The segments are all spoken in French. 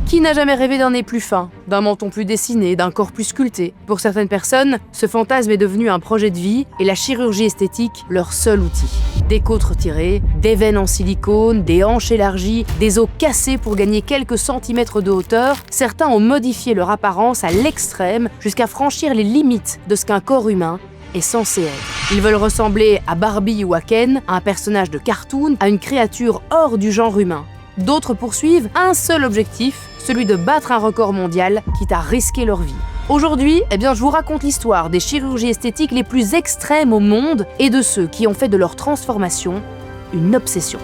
Qui n'a jamais rêvé d'un nez plus fin, d'un menton plus dessiné, d'un corps plus sculpté? Pour certaines personnes, ce fantasme est devenu un projet de vie et la chirurgie esthétique leur seul outil. Des côtes retirées, des veines en silicone, des hanches élargies, des os cassés pour gagner quelques centimètres de hauteur, certains ont modifié leur apparence à l'extrême jusqu'à franchir les limites de ce qu'un corps humain est censé être. Ils veulent ressembler à Barbie ou à Ken, à un personnage de cartoon, à une créature hors du genre humain. D'autres poursuivent un seul objectif, celui de battre un record mondial, quitte à risquer leur vie. Aujourd'hui, je vous raconte l'histoire des chirurgies esthétiques les plus extrêmes au monde et de ceux qui ont fait de leur transformation une obsession.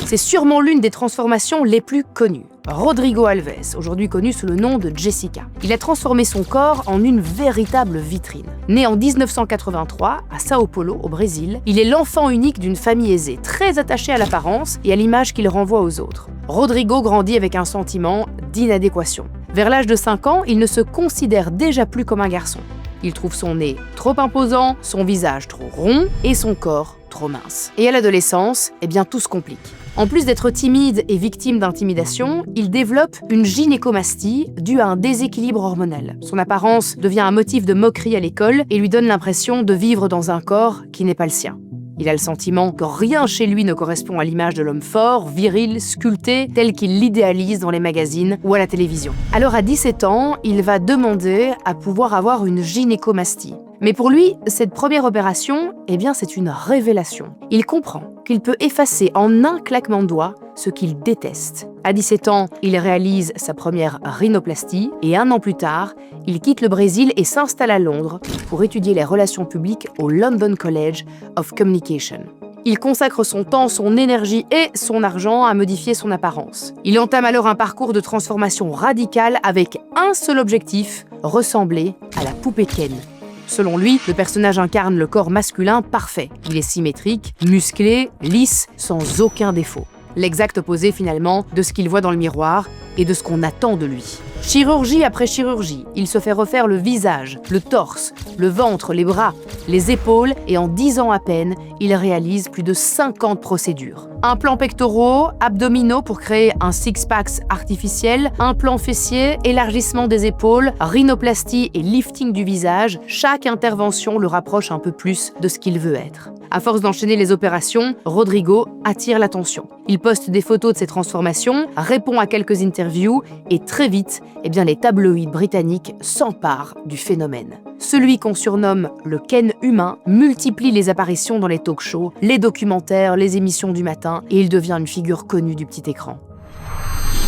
C'est sûrement l'une des transformations les plus connues. Rodrigo Alves, aujourd'hui connu sous le nom de Jessica. Il a transformé son corps en une véritable vitrine. Né en 1983 à Sao Paulo, au Brésil, il est l'enfant unique d'une famille aisée, très attachée à l'apparence et à l'image qu'il renvoie aux autres. Rodrigo grandit avec un sentiment d'inadéquation. Vers l'âge de 5 ans, il ne se considère déjà plus comme un garçon. Il trouve son nez trop imposant, son visage trop rond et son corps trop mince. Et à l'adolescence, tout se complique. En plus d'être timide et victime d'intimidation, il développe une gynécomastie due à un déséquilibre hormonal. Son apparence devient un motif de moquerie à l'école et lui donne l'impression de vivre dans un corps qui n'est pas le sien. Il a le sentiment que rien chez lui ne correspond à l'image de l'homme fort, viril, sculpté, tel qu'il l'idéalise dans les magazines ou à la télévision. Alors à 17 ans, il va demander à pouvoir avoir une gynécomastie. Mais pour lui, cette première opération, c'est une révélation. Il comprend qu'il peut effacer en un claquement de doigts ce qu'il déteste. À 17 ans, il réalise sa première rhinoplastie et 1 an plus tard, il quitte le Brésil et s'installe à Londres pour étudier les relations publiques au London College of Communication. Il consacre son temps, son énergie et son argent à modifier son apparence. Il entame alors un parcours de transformation radicale avec un seul objectif, ressembler à la poupée Ken. Selon lui, le personnage incarne le corps masculin parfait. Il est symétrique, musclé, lisse, sans aucun défaut. L'exact opposé finalement de ce qu'il voit dans le miroir et de ce qu'on attend de lui. Chirurgie après chirurgie, il se fait refaire le visage, le torse, le ventre, les bras, les épaules et en 10 ans à peine, il réalise plus de 50 procédures. Implants pectoraux, abdominaux pour créer un six-pack artificiel, implants fessiers, élargissement des épaules, rhinoplastie et lifting du visage, chaque intervention le rapproche un peu plus de ce qu'il veut être. À force d'enchaîner les opérations, Rodrigo attire l'attention. Il poste des photos de ses transformations, répond à quelques interviews et très vite, les tabloïds britanniques s'emparent du phénomène. Celui qu'on surnomme le Ken humain multiplie les apparitions dans les talk-shows, les documentaires, les émissions du matin et il devient une figure connue du petit écran.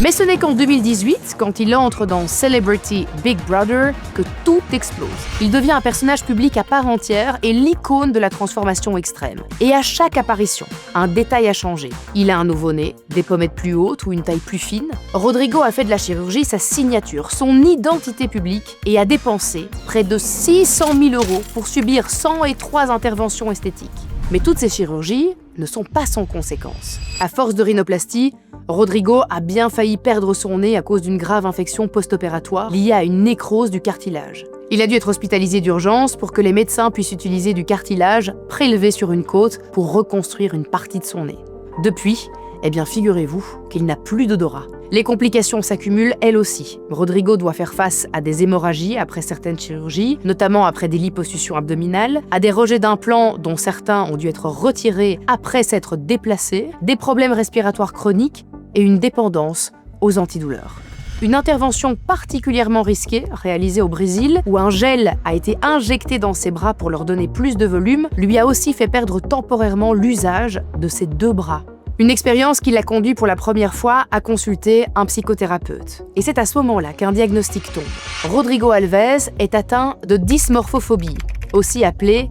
Mais ce n'est qu'en 2018, quand il entre dans Celebrity Big Brother, que tout explose. Il devient un personnage public à part entière et l'icône de la transformation extrême. Et à chaque apparition, un détail a changé. Il a un nouveau nez, des pommettes plus hautes ou une taille plus fine. Rodrigo a fait de la chirurgie sa signature, son identité publique et a dépensé près de 600 000 € pour subir 103 interventions esthétiques. Mais toutes ces chirurgies ne sont pas sans conséquences. À force de rhinoplastie, Rodrigo a bien failli perdre son nez à cause d'une grave infection post-opératoire liée à une nécrose du cartilage. Il a dû être hospitalisé d'urgence pour que les médecins puissent utiliser du cartilage prélevé sur une côte pour reconstruire une partie de son nez. Depuis, figurez-vous qu'il n'a plus d'odorat. Les complications s'accumulent elles aussi. Rodrigo doit faire face à des hémorragies après certaines chirurgies, notamment après des liposuctions abdominales, à des rejets d'implants dont certains ont dû être retirés après s'être déplacés, des problèmes respiratoires chroniques et une dépendance aux antidouleurs. Une intervention particulièrement risquée, réalisée au Brésil, où un gel a été injecté dans ses bras pour leur donner plus de volume, lui a aussi fait perdre temporairement l'usage de ses 2 bras. Une expérience qui l'a conduit pour la première fois à consulter un psychothérapeute. Et c'est à ce moment-là qu'un diagnostic tombe. Rodrigo Alves est atteint de dysmorphophobie, aussi appelée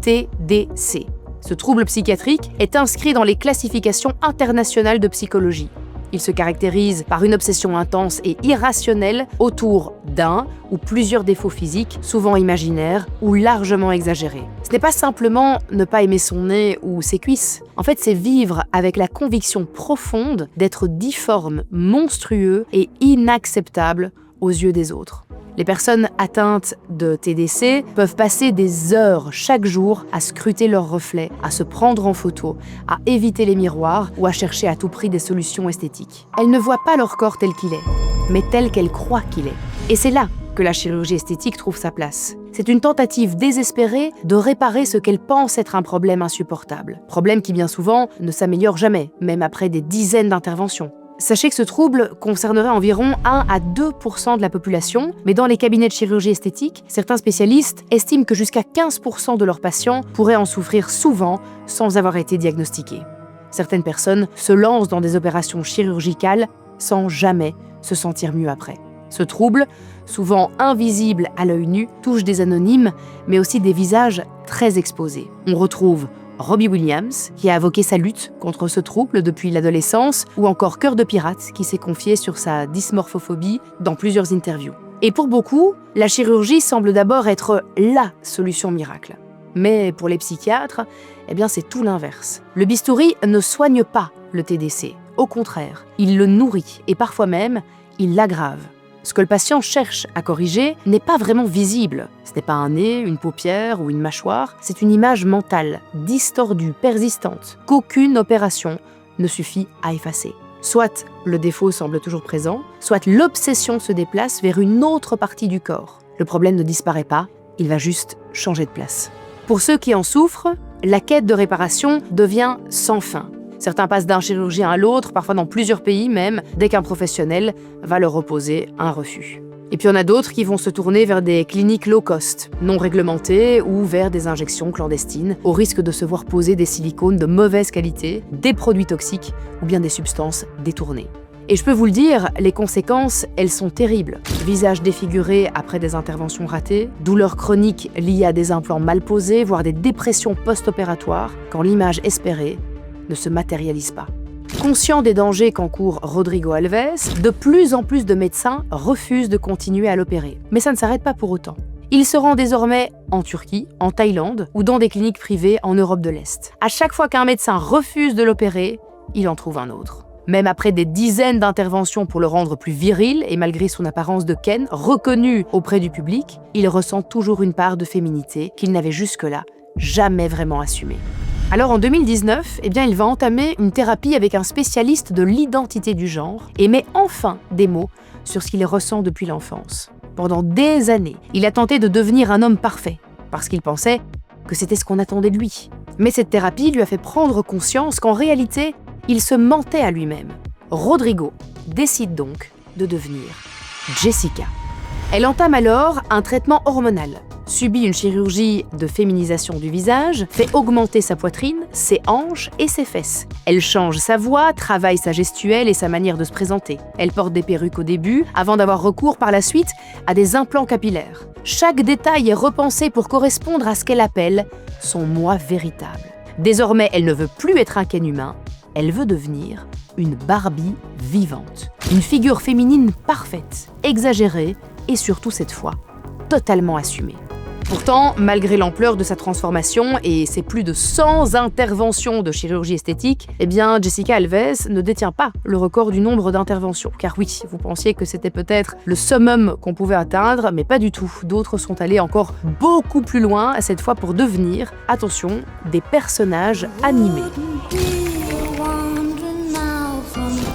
TDC. Ce trouble psychiatrique est inscrit dans les classifications internationales de psychologie. Il se caractérise par une obsession intense et irrationnelle autour d'un ou plusieurs défauts physiques, souvent imaginaires ou largement exagérés. Ce n'est pas simplement ne pas aimer son nez ou ses cuisses. En fait, c'est vivre avec la conviction profonde d'être difforme, monstrueux et inacceptable aux yeux des autres. Les personnes atteintes de TDC peuvent passer des heures chaque jour à scruter leur reflet, à se prendre en photo, à éviter les miroirs ou à chercher à tout prix des solutions esthétiques. Elles ne voient pas leur corps tel qu'il est, mais tel qu'elles croient qu'il est. Et c'est là que la chirurgie esthétique trouve sa place. C'est une tentative désespérée de réparer ce qu'elle pense être un problème insupportable. Problème qui bien souvent ne s'améliore jamais, même après des dizaines d'interventions. Sachez que ce trouble concernerait environ 1 à 2% de la population, mais dans les cabinets de chirurgie esthétique, certains spécialistes estiment que jusqu'à 15% de leurs patients pourraient en souffrir souvent sans avoir été diagnostiqués. Certaines personnes se lancent dans des opérations chirurgicales sans jamais se sentir mieux après. Ce trouble, souvent invisible à l'œil nu, touche des anonymes, mais aussi des visages très exposés. On retrouve Robbie Williams, qui a invoqué sa lutte contre ce trouble depuis l'adolescence, ou encore Cœur de Pirate, qui s'est confié sur sa dysmorphophobie dans plusieurs interviews. Et pour beaucoup, la chirurgie semble d'abord être LA solution miracle. Mais pour les psychiatres, c'est tout l'inverse. Le bistouri ne soigne pas le TDC. Au contraire, il le nourrit et parfois même, il l'aggrave. Ce que le patient cherche à corriger n'est pas vraiment visible. Ce n'est pas un nez, une paupière ou une mâchoire, c'est une image mentale, distordue, persistante, qu'aucune opération ne suffit à effacer. Soit le défaut semble toujours présent, soit l'obsession se déplace vers une autre partie du corps. Le problème ne disparaît pas, il va juste changer de place. Pour ceux qui en souffrent, la quête de réparation devient sans fin. Certains passent d'un chirurgien à l'autre, parfois dans plusieurs pays même, dès qu'un professionnel va leur opposer un refus. Et puis il y en a d'autres qui vont se tourner vers des cliniques low cost, non réglementées, ou vers des injections clandestines, au risque de se voir poser des silicones de mauvaise qualité, des produits toxiques ou bien des substances détournées. Et je peux vous le dire, les conséquences, elles sont terribles. Visage défiguré après des interventions ratées, douleurs chroniques liées à des implants mal posés, voire des dépressions post-opératoires, quand l'image espérée ne se matérialise pas. Conscient des dangers qu'encourt Rodrigo Alves, de plus en plus de médecins refusent de continuer à l'opérer. Mais ça ne s'arrête pas pour autant. Il se rend désormais en Turquie, en Thaïlande ou dans des cliniques privées en Europe de l'Est. À chaque fois qu'un médecin refuse de l'opérer, il en trouve un autre. Même après des dizaines d'interventions pour le rendre plus viril et malgré son apparence de Ken, reconnu auprès du public, il ressent toujours une part de féminité qu'il n'avait jusque-là jamais vraiment assumée. Alors en 2019, il va entamer une thérapie avec un spécialiste de l'identité du genre et met enfin des mots sur ce qu'il ressent depuis l'enfance. Pendant des années, il a tenté de devenir un homme parfait, parce qu'il pensait que c'était ce qu'on attendait de lui. Mais cette thérapie lui a fait prendre conscience qu'en réalité, il se mentait à lui-même. Rodrigo décide donc de devenir Jessica. Elle entame alors un traitement hormonal, subit une chirurgie de féminisation du visage, fait augmenter sa poitrine, ses hanches et ses fesses. Elle change sa voix, travaille sa gestuelle et sa manière de se présenter. Elle porte des perruques au début, avant d'avoir recours par la suite à des implants capillaires. Chaque détail est repensé pour correspondre à ce qu'elle appelle son moi véritable. Désormais, elle ne veut plus être un Ken humain, elle veut devenir une Barbie vivante. Une figure féminine parfaite, exagérée et surtout cette fois, totalement assumée. Pourtant, malgré l'ampleur de sa transformation et ses plus de 100 interventions de chirurgie esthétique, Jessica Alves ne détient pas le record du nombre d'interventions. Car oui, vous pensiez que c'était peut-être le summum qu'on pouvait atteindre, mais pas du tout. D'autres sont allés encore beaucoup plus loin, cette fois pour devenir, attention, des personnages animés.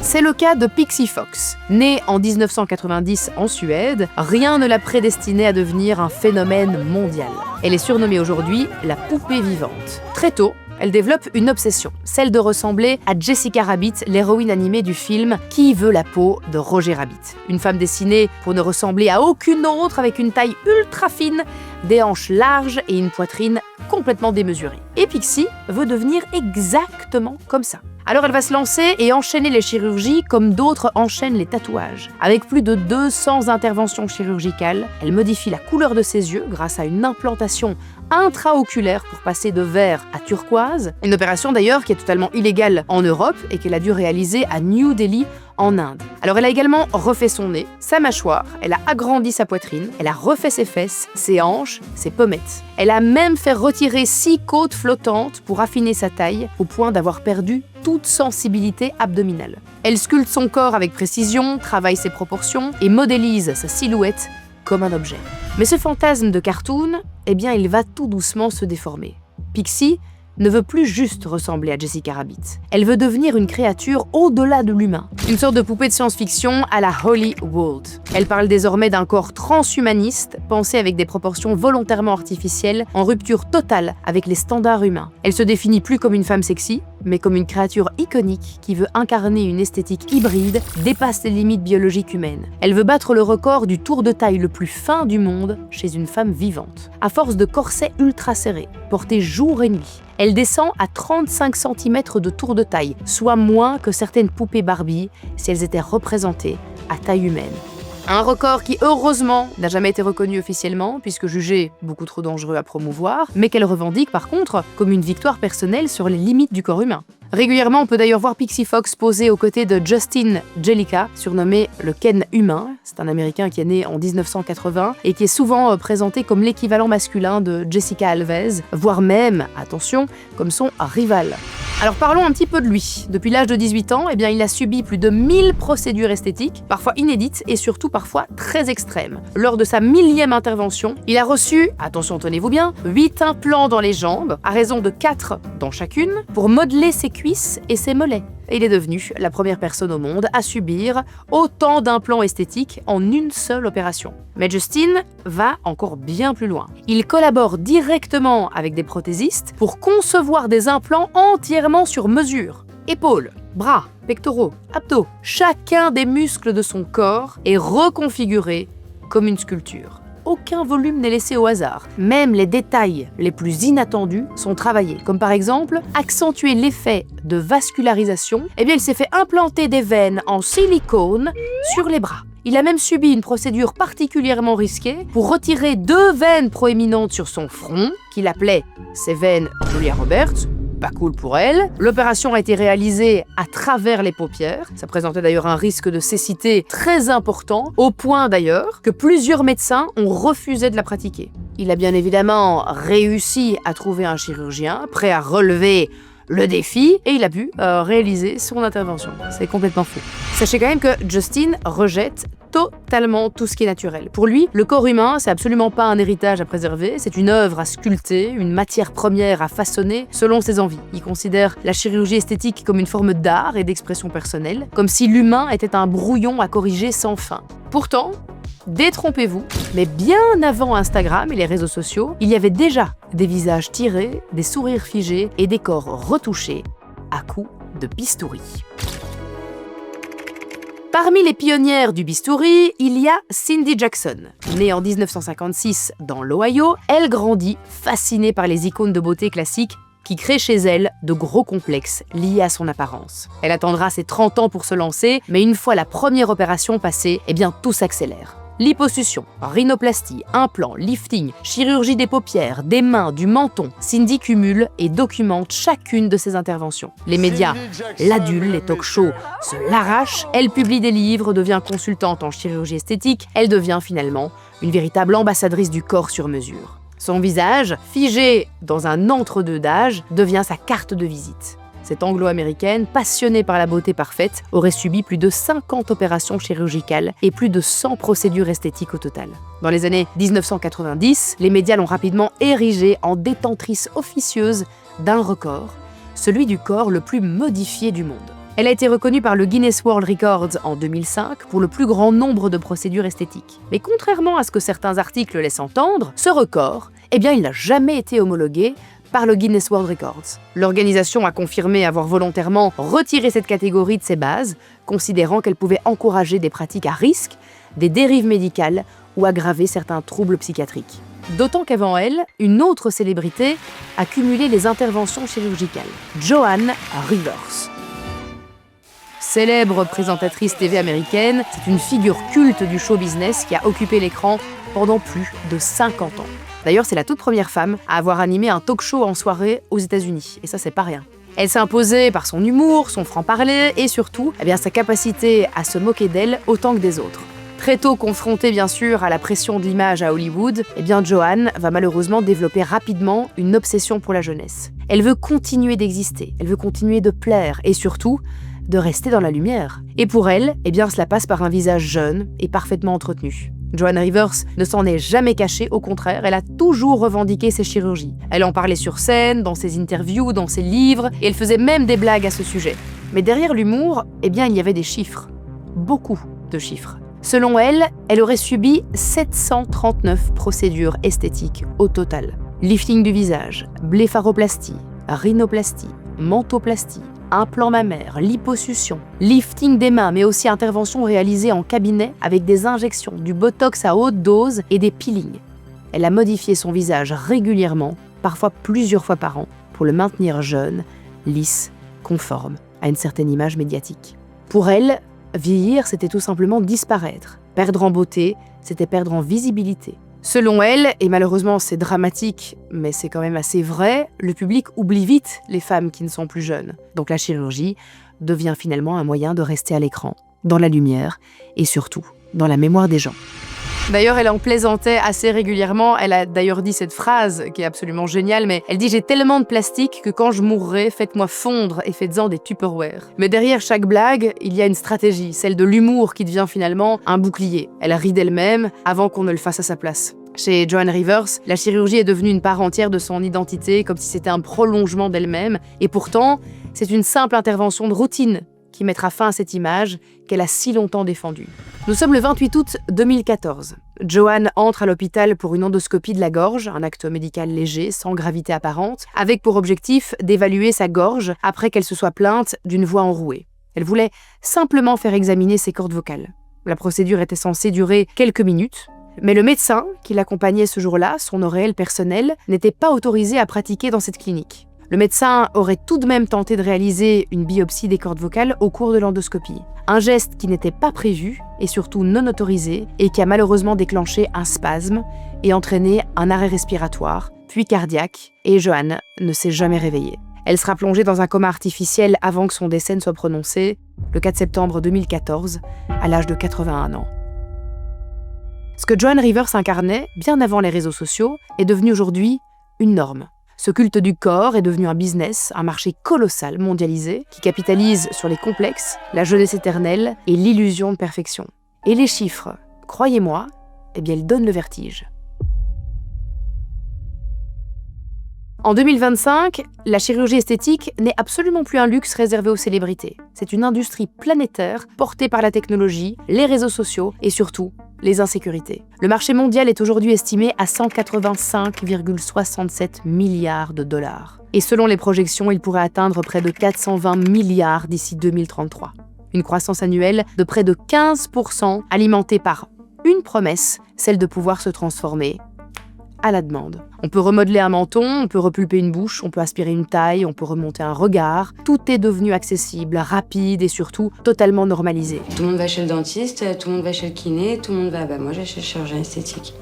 C'est le cas de Pixie Fox. Née en 1990 en Suède, rien ne l'a prédestinée à devenir un phénomène mondial. Elle est surnommée aujourd'hui la poupée vivante. Très tôt, elle développe une obsession, celle de ressembler à Jessica Rabbit, l'héroïne animée du film Qui veut la peau de Roger Rabbit. Une femme dessinée pour ne ressembler à aucune autre, avec une taille ultra fine, des hanches larges et une poitrine complètement démesurée. Et Pixie veut devenir exactement comme ça. Alors elle va se lancer et enchaîner les chirurgies comme d'autres enchaînent les tatouages. Avec plus de 200 interventions chirurgicales, elle modifie la couleur de ses yeux grâce à une implantation intraoculaire pour passer de vert à turquoise. Une opération d'ailleurs qui est totalement illégale en Europe et qu'elle a dû réaliser à New Delhi en Inde. Alors elle a également refait son nez, sa mâchoire, elle a agrandi sa poitrine, elle a refait ses fesses, ses hanches, ses pommettes. Elle a même fait retirer 6 côtes flottantes pour affiner sa taille au point d'avoir perdu toute sensibilité abdominale. Elle sculpte son corps avec précision, travaille ses proportions et modélise sa silhouette comme un objet. Mais ce fantasme de cartoon, eh bien, il va tout doucement se déformer. Pixie ne veut plus juste ressembler à Jessica Rabbit. Elle veut devenir une créature au-delà de l'humain. Une sorte de poupée de science-fiction à la Hollywood. Elle parle désormais d'un corps transhumaniste, pensé avec des proportions volontairement artificielles, en rupture totale avec les standards humains. Elle se définit plus comme une femme sexy, mais comme une créature iconique qui veut incarner une esthétique hybride, dépasse les limites biologiques humaines. Elle veut battre le record du tour de taille le plus fin du monde chez une femme vivante. À force de corsets ultra serrés, portés jour et nuit, elle descend à 35 cm de tour de taille, soit moins que certaines poupées Barbie si elles étaient représentées à taille humaine. Un record qui, heureusement, n'a jamais été reconnu officiellement, puisque jugé beaucoup trop dangereux à promouvoir, mais qu'elle revendique par contre comme une victoire personnelle sur les limites du corps humain. Régulièrement, on peut d'ailleurs voir Pixie Fox poser aux côtés de Justin Jellica, surnommé le Ken humain. C'est un Américain qui est né en 1980 et qui est souvent présenté comme l'équivalent masculin de Jessica Alves, voire même, attention, comme son rival. Alors parlons un petit peu de lui. Depuis l'âge de 18 ans, eh bien, il a subi plus de 1000 procédures esthétiques, parfois inédites et surtout parfois très extrêmes. Lors de sa 1000e intervention, il a reçu, attention tenez-vous bien, 8 implants dans les jambes, à raison de 4 dans chacune, pour modeler ses cuisses et ses mollets. Et il est devenu la première personne au monde à subir autant d'implants esthétiques en une seule opération. Mais Justin va encore bien plus loin. Il collabore directement avec des prothésistes pour concevoir des implants entièrement sur mesure. Épaules, bras, pectoraux, abdos, chacun des muscles de son corps est reconfiguré comme une sculpture. Aucun volume n'est laissé au hasard. Même les détails les plus inattendus sont travaillés. Comme par exemple, accentuer l'effet de vascularisation. Eh bien, il s'est fait implanter des veines en silicone sur les bras. Il a même subi une procédure particulièrement risquée pour retirer 2 veines proéminentes sur son front, qu'il appelait ses veines Julia Roberts. Pas cool pour elle. L'opération a été réalisée à travers les paupières. Ça présentait d'ailleurs un risque de cécité très important, au point d'ailleurs que plusieurs médecins ont refusé de la pratiquer. Il a bien évidemment réussi à trouver un chirurgien prêt à relever le défi et il a pu réaliser son intervention. C'est complètement fou. Sachez quand même que Justin rejette totalement tout ce qui est naturel. Pour lui, le corps humain, c'est absolument pas un héritage à préserver, c'est une œuvre à sculpter, une matière première à façonner selon ses envies. Il considère la chirurgie esthétique comme une forme d'art et d'expression personnelle, comme si l'humain était un brouillon à corriger sans fin. Pourtant, détrompez-vous, mais bien avant Instagram et les réseaux sociaux, il y avait déjà des visages tirés, des sourires figés et des corps retouchés à coups de bistouri. Parmi les pionnières du bistouri, il y a Cindy Jackson. Née en 1956 dans l'Ohio, elle grandit fascinée par les icônes de beauté classiques qui créent chez elle de gros complexes liés à son apparence. Elle attendra ses 30 ans pour se lancer, mais une fois la première opération passée, eh bien tout s'accélère. Liposuction, rhinoplastie, implant, lifting, chirurgie des paupières, des mains, du menton. Cindy cumule et documente chacune de ses interventions. Les médias l'adulent, les talk-shows se l'arrachent. Elle publie des livres, devient consultante en chirurgie esthétique. Elle devient finalement une véritable ambassadrice du corps sur mesure. Son visage, figé dans un entre-deux d'âge, devient sa carte de visite. Cette anglo-américaine, passionnée par la beauté parfaite, aurait subi plus de 50 opérations chirurgicales et plus de 100 procédures esthétiques au total. Dans les années 1990, les médias l'ont rapidement érigée en détentrice officieuse d'un record, celui du corps le plus modifié du monde. Elle a été reconnue par le Guinness World Records en 2005 pour le plus grand nombre de procédures esthétiques. Mais contrairement à ce que certains articles laissent entendre, ce record, eh bien, il n'a jamais été homologué par le Guinness World Records. L'organisation a confirmé avoir volontairement retiré cette catégorie de ses bases, considérant qu'elle pouvait encourager des pratiques à risque, des dérives médicales ou aggraver certains troubles psychiatriques. D'autant qu'avant elle, une autre célébrité a cumulé les interventions chirurgicales, Joan Rivers. Célèbre présentatrice TV américaine, c'est une figure culte du show business qui a occupé l'écran pendant plus de 50 ans. D'ailleurs, c'est la toute première femme à avoir animé un talk-show en soirée aux États-Unis, et ça, c'est pas rien. Elle s'est imposée par son humour, son franc-parler et surtout, sa capacité à se moquer d'elle autant que des autres. Très tôt confrontée bien sûr à la pression de l'image à Hollywood, Joan va malheureusement développer rapidement une obsession pour la jeunesse. Elle veut continuer d'exister, elle veut continuer de plaire et surtout de rester dans la lumière. Et pour elle, cela passe par un visage jeune et parfaitement entretenu. Joan Rivers ne s'en est jamais cachée, au contraire, elle a toujours revendiqué ses chirurgies. Elle en parlait sur scène, dans ses interviews, dans ses livres, et elle faisait même des blagues à ce sujet. Mais derrière l'humour, il y avait des chiffres. Beaucoup de chiffres. Selon elle, elle aurait subi 739 procédures esthétiques au total. Lifting du visage, blépharoplastie, rhinoplastie, mentoplastie, implant mammaire, liposuction, lifting des mains, mais aussi interventions réalisées en cabinet avec des injections, du botox à haute dose et des peelings. Elle a modifié son visage régulièrement, parfois plusieurs fois par an, pour le maintenir jeune, lisse, conforme à une certaine image médiatique. Pour elle, vieillir, c'était tout simplement disparaître. Perdre en beauté, c'était perdre en visibilité. Selon elle, et malheureusement c'est dramatique, mais c'est quand même assez vrai, le public oublie vite les femmes qui ne sont plus jeunes. Donc la chirurgie devient finalement un moyen de rester à l'écran, dans la lumière, et surtout dans la mémoire des gens. D'ailleurs, elle en plaisantait assez régulièrement. Elle a d'ailleurs dit cette phrase qui est absolument géniale, mais elle dit « J'ai tellement de plastique que quand je mourrai, faites-moi fondre et faites-en des Tupperware ». Mais derrière chaque blague, il y a une stratégie, celle de l'humour qui devient finalement un bouclier. Elle rit d'elle-même avant qu'on ne le fasse à sa place. Chez Joan Rivers, la chirurgie est devenue une part entière de son identité, comme si c'était un prolongement d'elle-même. Et pourtant, c'est une simple intervention de routine qui mettra fin à cette image qu'elle a si longtemps défendue. Nous sommes le 28 août 2014. Joan entre à l'hôpital pour une endoscopie de la gorge, un acte médical léger, sans gravité apparente, avec pour objectif d'évaluer sa gorge après qu'elle se soit plainte d'une voix enrouée. Elle voulait simplement faire examiner ses cordes vocales. La procédure était censée durer quelques minutes, mais le médecin qui l'accompagnait ce jour-là, son ORL personnel, n'était pas autorisé à pratiquer dans cette clinique. Le médecin aurait tout de même tenté de réaliser une biopsie des cordes vocales au cours de l'endoscopie. Un geste qui n'était pas prévu et surtout non autorisé et qui a malheureusement déclenché un spasme et entraîné un arrêt respiratoire, puis cardiaque, et Joan ne s'est jamais réveillée. Elle sera plongée dans un coma artificiel avant que son décès ne soit prononcé, le 4 septembre 2014, à l'âge de 81 ans. Ce que Joan Rivers incarnait, bien avant les réseaux sociaux, est devenu aujourd'hui une norme. Ce culte du corps est devenu un business, un marché colossal, mondialisé, qui capitalise sur les complexes, la jeunesse éternelle et l'illusion de perfection. Et les chiffres, croyez-moi, ils donnent le vertige. En 2025, la chirurgie esthétique n'est absolument plus un luxe réservé aux célébrités. C'est une industrie planétaire portée par la technologie, les réseaux sociaux et surtout les insécurités. Le marché mondial est aujourd'hui estimé à 185,67 milliards de dollars. Et selon les projections, il pourrait atteindre près de 420 milliards d'ici 2033. Une croissance annuelle de près de 15%, alimentée par une promesse, celle de pouvoir se transformer à la demande. On peut remodeler un menton, on peut repulper une bouche, on peut aspirer une taille, on peut remonter un regard. Tout est devenu accessible, rapide et surtout totalement normalisé. Tout le monde va chez le dentiste, tout le monde va chez le kiné, tout le monde va... moi j'ai chez le chirurgien esthétique.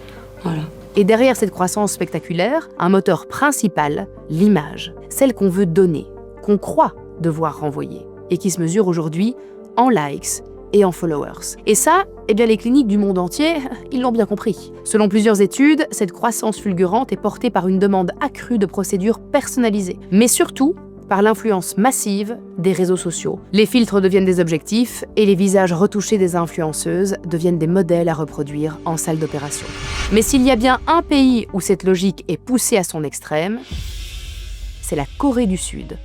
Voilà. Et derrière cette croissance spectaculaire, un moteur principal, l'image. Celle qu'on veut donner, qu'on croit devoir renvoyer et qui se mesure aujourd'hui en likes et en followers. Et ça, les cliniques du monde entier, ils l'ont bien compris. Selon plusieurs études, cette croissance fulgurante est portée par une demande accrue de procédures personnalisées, mais surtout par l'influence massive des réseaux sociaux. Les filtres deviennent des objectifs et les visages retouchés des influenceuses deviennent des modèles à reproduire en salle d'opération. Mais s'il y a bien un pays où cette logique est poussée à son extrême, c'est la Corée du Sud.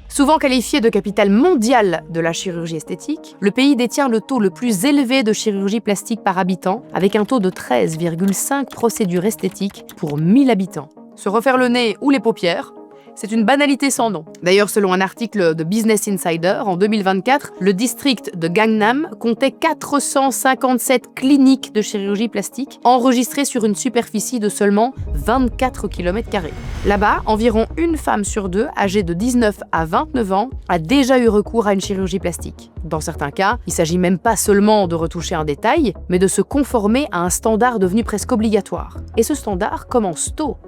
Souvent qualifiée de capitale mondiale de la chirurgie esthétique, le pays détient le taux le plus élevé de chirurgie plastique par habitant, avec un taux de 13,5 procédures esthétiques pour 1000 habitants. Se refaire le nez ou les paupières, c'est une banalité sans nom. D'ailleurs, selon un article de Business Insider, en 2024, le district de Gangnam comptait 457 cliniques de chirurgie plastique enregistrées sur une superficie de seulement 24 km². Là-bas, environ une femme sur deux, âgée de 19 à 29 ans, a déjà eu recours à une chirurgie plastique. Dans certains cas, il ne s'agit même pas seulement de retoucher un détail, mais de se conformer à un standard devenu presque obligatoire. Et ce standard commence tôt,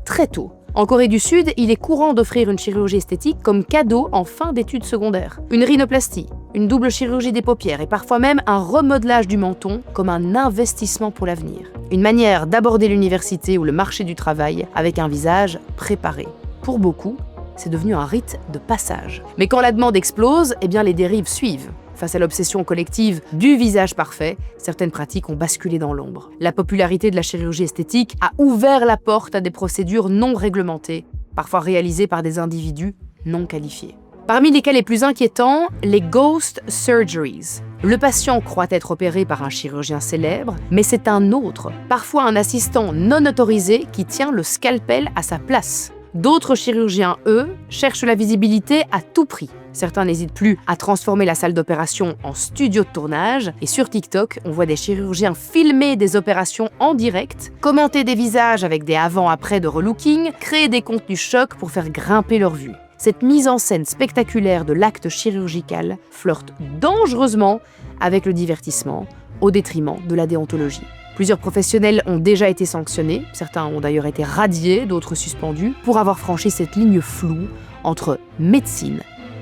très tôt. En Corée du Sud, il est courant d'offrir une chirurgie esthétique comme cadeau en fin d'études secondaires. Une rhinoplastie, une double chirurgie des paupières et parfois même un remodelage du menton comme un investissement pour l'avenir. Une manière d'aborder l'université ou le marché du travail avec un visage préparé. Pour beaucoup, c'est devenu un rite de passage. Mais quand la demande explose, les dérives suivent. Face à l'obsession collective du visage parfait, certaines pratiques ont basculé dans l'ombre. La popularité de la chirurgie esthétique a ouvert la porte à des procédures non réglementées, parfois réalisées par des individus non qualifiés. Parmi lesquels les plus inquiétants, les ghost surgeries. Le patient croit être opéré par un chirurgien célèbre, mais c'est un autre, parfois un assistant non autorisé, qui tient le scalpel à sa place. D'autres chirurgiens, eux, cherchent la visibilité à tout prix. Certains n'hésitent plus à transformer la salle d'opération en studio de tournage, et sur TikTok, on voit des chirurgiens filmer des opérations en direct, commenter des visages avec des avant-après de relooking, créer des contenus chocs pour faire grimper leur vue. Cette mise en scène spectaculaire de l'acte chirurgical flirte dangereusement avec le divertissement, au détriment de la déontologie. Plusieurs professionnels ont déjà été sanctionnés, certains ont d'ailleurs été radiés, d'autres suspendus, pour avoir franchi cette ligne floue entre médecine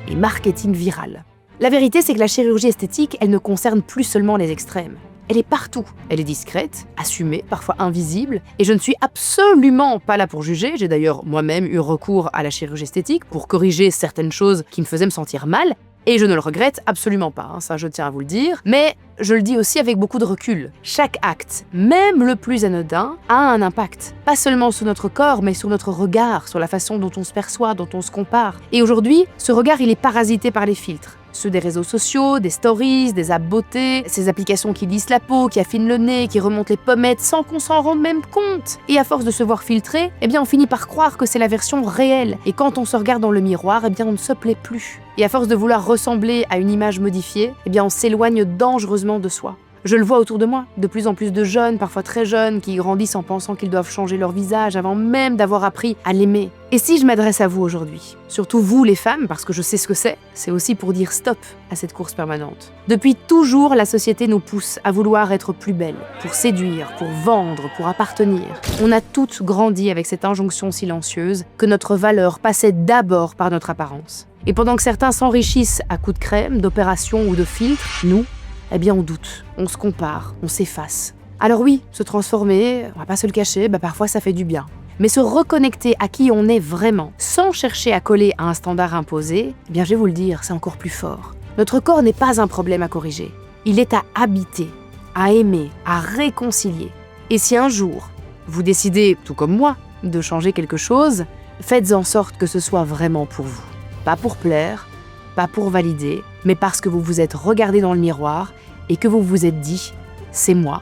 et marketing viral. La vérité, c'est que la chirurgie esthétique, elle ne concerne plus seulement les extrêmes. Elle est partout. Elle est discrète, assumée, parfois invisible, et je ne suis absolument pas là pour juger. J'ai d'ailleurs moi-même eu recours à la chirurgie esthétique pour corriger certaines choses qui me faisaient me sentir mal, et je ne le regrette absolument pas, ça je tiens à vous le dire, mais je le dis aussi avec beaucoup de recul. Chaque acte, même le plus anodin, a un impact. Pas seulement sur notre corps, mais sur notre regard, sur la façon dont on se perçoit, dont on se compare. Et aujourd'hui, ce regard, il est parasité par les filtres. Ceux des réseaux sociaux, des stories, des apps beauté, ces applications qui lissent la peau, qui affinent le nez, qui remontent les pommettes sans qu'on s'en rende même compte. Et à force de se voir filtrer, on finit par croire que c'est la version réelle. Et quand on se regarde dans le miroir, on ne se plaît plus. Et à force de vouloir ressembler à une image modifiée, on s'éloigne dangereusement de soi. Je le vois autour de moi, de plus en plus de jeunes, parfois très jeunes, qui grandissent en pensant qu'ils doivent changer leur visage avant même d'avoir appris à l'aimer. Et si je m'adresse à vous aujourd'hui, surtout vous les femmes, parce que je sais ce que c'est aussi pour dire stop à cette course permanente. Depuis toujours, la société nous pousse à vouloir être plus belles, pour séduire, pour vendre, pour appartenir. On a toutes grandi avec cette injonction silencieuse que notre valeur passait d'abord par notre apparence. Et pendant que certains s'enrichissent à coups de crème, d'opérations ou de filtres, nous, on doute, on se compare, on s'efface. Alors oui, se transformer, on va pas se le cacher, parfois ça fait du bien. Mais se reconnecter à qui on est vraiment, sans chercher à coller à un standard imposé, je vais vous le dire, c'est encore plus fort. Notre corps n'est pas un problème à corriger. Il est à habiter, à aimer, à réconcilier. Et si un jour, vous décidez, tout comme moi, de changer quelque chose, faites en sorte que ce soit vraiment pour vous. Pas pour plaire, pas pour valider, mais parce que vous vous êtes regardé dans le miroir et que vous vous êtes dit « c'est moi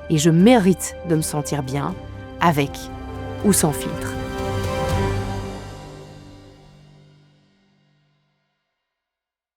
et je mérite de me sentir bien avec ou sans filtre ».